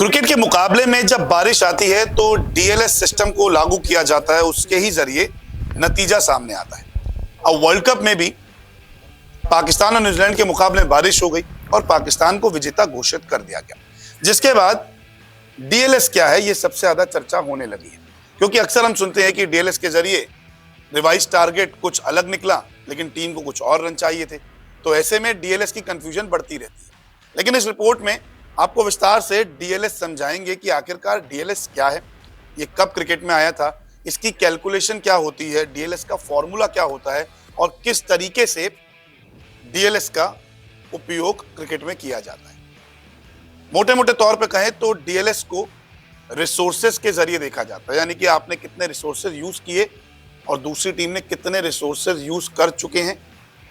Cricket के मुकाबले में जब बारिश आती है तो डीएलएस सिस्टम को लागू किया जाता है, उसके ही जरिए नतीजा सामने आता है। अब वर्ल्ड कप में भी पाकिस्तान और न्यूजीलैंड के मुकाबले में बारिश हो गई और पाकिस्तान को विजेता घोषित कर दिया गया, जिसके बाद डीएलएस क्या है ये सबसे ज्यादा चर्चा होने लगी है। क्योंकि अक्सर हम सुनते हैं कि डीएलएस के जरिए रिवाइज टारगेट कुछ अलग निकला, लेकिन टीम को कुछ और रन चाहिए थे, तो ऐसे में डीएलएस की कंफ्यूजन बढ़ती रहती है। लेकिन इस रिपोर्ट में आपको विस्तार से डीएलएस समझाएंगे कि आखिरकार डीएलएस क्या है, ये कब क्रिकेट में आया था, इसकी कैलकुलेशन क्या होती है, डीएलएस का फॉर्मूला क्या होता है और किस तरीके से डीएलएस का उपयोग क्रिकेट में किया जाता है। मोटे मोटे तौर पे कहें तो डीएलएस को रिसोर्सेज के जरिए देखा जाता है, यानी कि आपने कितने रिसोर्सेज यूज किए और दूसरी टीम ने कितने रिसोर्सेज यूज कर चुके हैं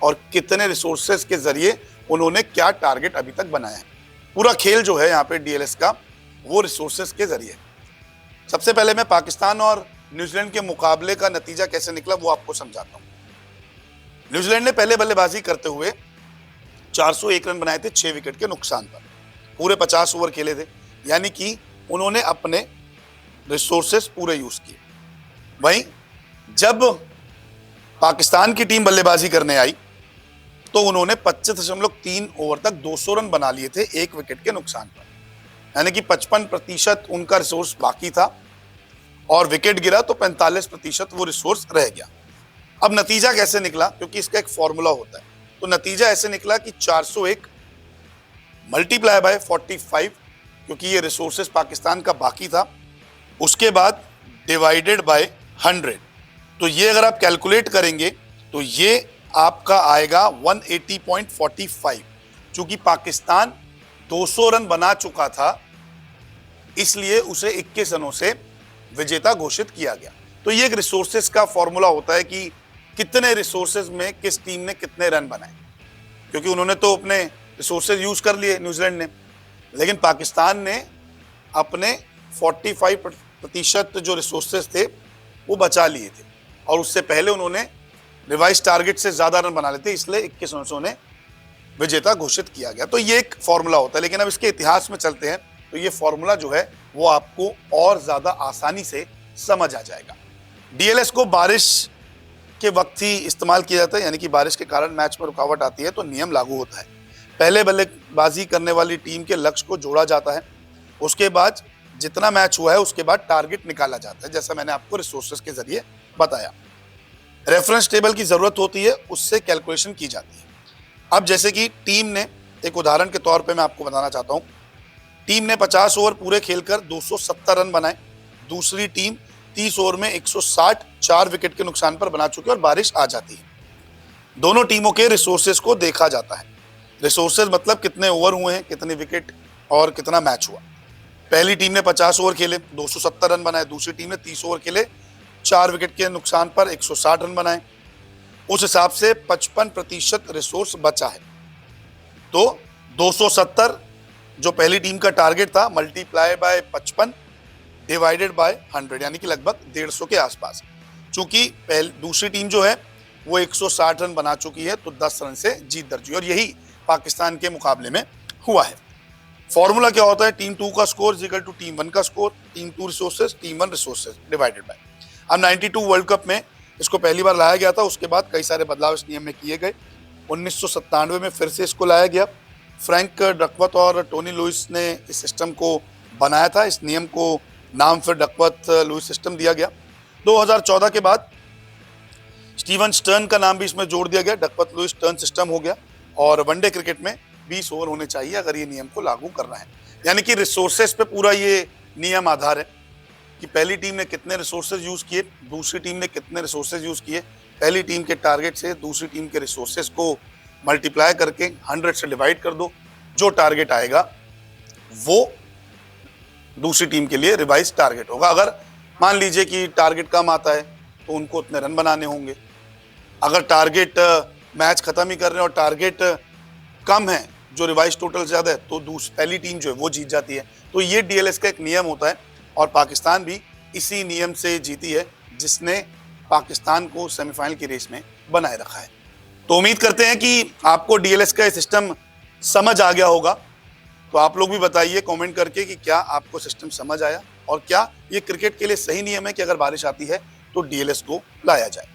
और कितने रिसोर्सेज के जरिए उन्होंने क्या टारगेट अभी तक बनाया है। पूरा खेल जो है यहाँ पे डीएलएस का वो रिसोर्सेज के जरिए। सबसे पहले मैं पाकिस्तान और न्यूजीलैंड के मुकाबले का नतीजा कैसे निकला वो आपको समझाता हूँ। न्यूजीलैंड ने पहले बल्लेबाजी करते हुए 401 रन बनाए थे 6 विकेट के नुकसान पर। पूरे 50 ओवर खेले थे, यानी कि उन्होंने अपने रिसोर्सेज पूरे यूज किए। वहीं जब पाकिस्तान की टीम बल्लेबाजी करने आई तो उन्होंने 25.3 ओवर तक 200 रन बना लिए थे 1 विकेट के नुकसान पर, यानी कि 55% उनका रिसोर्स बाकी था और विकेट गिरा तो 45% वो रिसोर्स रह गया। अब नतीजा कैसे निकला, क्योंकि इसका एक फॉर्मूला होता है, तो नतीजा ऐसे निकला कि 401 मल्टीप्लाई बाय 45, क्योंकि ये रिसोर्सेज पाकिस्तान का बाकी था, उसके बाद डिवाइडेड बाय 100। तो ये अगर आप कैलकुलेट करेंगे तो ये आपका आएगा 180.45। चूंकि पाकिस्तान 200 रन बना चुका था, इसलिए उसे 21 रनों से विजेता घोषित किया गया। तो ये एक रिसोर्सेज का फॉर्मूला होता है कि कितने रिसोर्सेज में किस टीम ने कितने रन बनाए, क्योंकि उन्होंने तो अपने रिसोर्सेज यूज कर लिए न्यूजीलैंड ने, लेकिन पाकिस्तान ने अपने 45% जो रिसोर्सेज थे वो बचा लिए थे और उससे पहले उन्होंने रिवाइज टारगेट से ज्यादा रन बना लेते, इसलिए 21 रनों से उन्हें विजेता घोषित किया गया। तो ये एक फॉर्मूला होता है। लेकिन अब इसके इतिहास में चलते हैं तो ये फॉर्मूला जो है वो आपको और ज्यादा आसानी से समझ आ जाएगा। डीएलएस को बारिश के वक्त ही इस्तेमाल किया जाता है, यानी कि बारिश के कारण मैच में रुकावट आती है तो नियम लागू होता है। पहले बल्लेबाजी करने वाली टीम के लक्ष्य को जोड़ा जाता है, उसके बाद जितना मैच हुआ है उसके बाद टारगेट निकाला जाता है, जैसा मैंने आपको रिसोर्सेज के जरिए बताया। रेफरेंस टेबल की जरूरत होती है, उससे कैलकुलेशन की जाती है। अब जैसे कि टीम ने, एक उदाहरण के तौर पे मैं आपको बताना चाहता हूं, टीम ने 50 ओवर पूरे खेलकर 270 रन बनाए, दूसरी टीम 30 ओवर में 160 4 विकेट के नुकसान पर बना चुकी है और बारिश आ जाती है। दोनों टीमों के रिसोर्सेज को देखा जाता है। रिसोर्सेज मतलब कितने ओवर हुए हैं, कितने विकेट और कितना मैच हुआ। पहली टीम ने 50 ओवर खेले 270 रन बनाए, दूसरी टीम ने 30 ओवर खेले 4 विकेट के नुकसान पर 160 रन बनाए। उस हिसाब से 55% रिसोर्स बचा है। तो 270 जो पहली टीम का टारगेट था मल्टीप्लाई बाय 55 डिवाइडेड बाय 100, यानी कि लगभग 150 के आसपास। चूंकि दूसरी टीम जो है वो 160 रन बना चुकी है तो 10 रन से जीत दर्ज हुई और यही पाकिस्तान के मुकाबले में हुआ है। फॉर्मूला क्या होता है, टीम 2 का score is equal to team 1 का score, team 2 resources team 1 resources divided by. अब 92 वर्ल्ड कप में इसको पहली बार लाया गया था, उसके बाद कई सारे बदलाव इस नियम में किए गए। 1997 में फिर से इसको लाया गया। फ्रैंक डकवर्थ और टोनी लुइस ने इस सिस्टम को बनाया था। इस नियम को नाम फिर डकवर्थ लुइस सिस्टम दिया गया। 2014 के बाद स्टीवन स्टर्न का नाम भी इसमें जोड़ दिया गया, डकवर्थ लुइस स्टर्न सिस्टम हो गया। और वनडे क्रिकेट में 20 ओवर होने चाहिए अगर ये नियम को लागू करना है, यानी कि रिसोर्सेज पे पूरा ये नियम आधार है कि पहली टीम ने कितने रिसोर्सेज यूज किए, दूसरी टीम ने कितने रिसोर्सेज यूज किए। पहली टीम के टारगेट से दूसरी टीम के रिसोर्सेज को मल्टीप्लाई करके 100 से डिवाइड कर दो, जो टारगेट आएगा वो दूसरी टीम के लिए रिवाइज टारगेट होगा। अगर मान लीजिए कि टारगेट कम आता है तो उनको उतने रन बनाने होंगे। अगर टारगेट मैच खत्म ही कर रहे हैं और टारगेट कम है, जो रिवाइज टोटल ज्यादा है, तो पहली टीम जो है वो जीत जाती है। तो ये डीएलएस का एक नियम होता है और पाकिस्तान भी इसी नियम से जीती है, जिसने पाकिस्तान को सेमीफाइनल की रेस में बनाए रखा है। तो उम्मीद करते हैं कि आपको डीएलएस का सिस्टम समझ आ गया होगा तो आप लोग भी बताइए कमेंट करके कि क्या आपको सिस्टम समझ आया और क्या ये क्रिकेट के लिए सही नियम है कि अगर बारिश आती है तो डीएलएस को लाया जाए।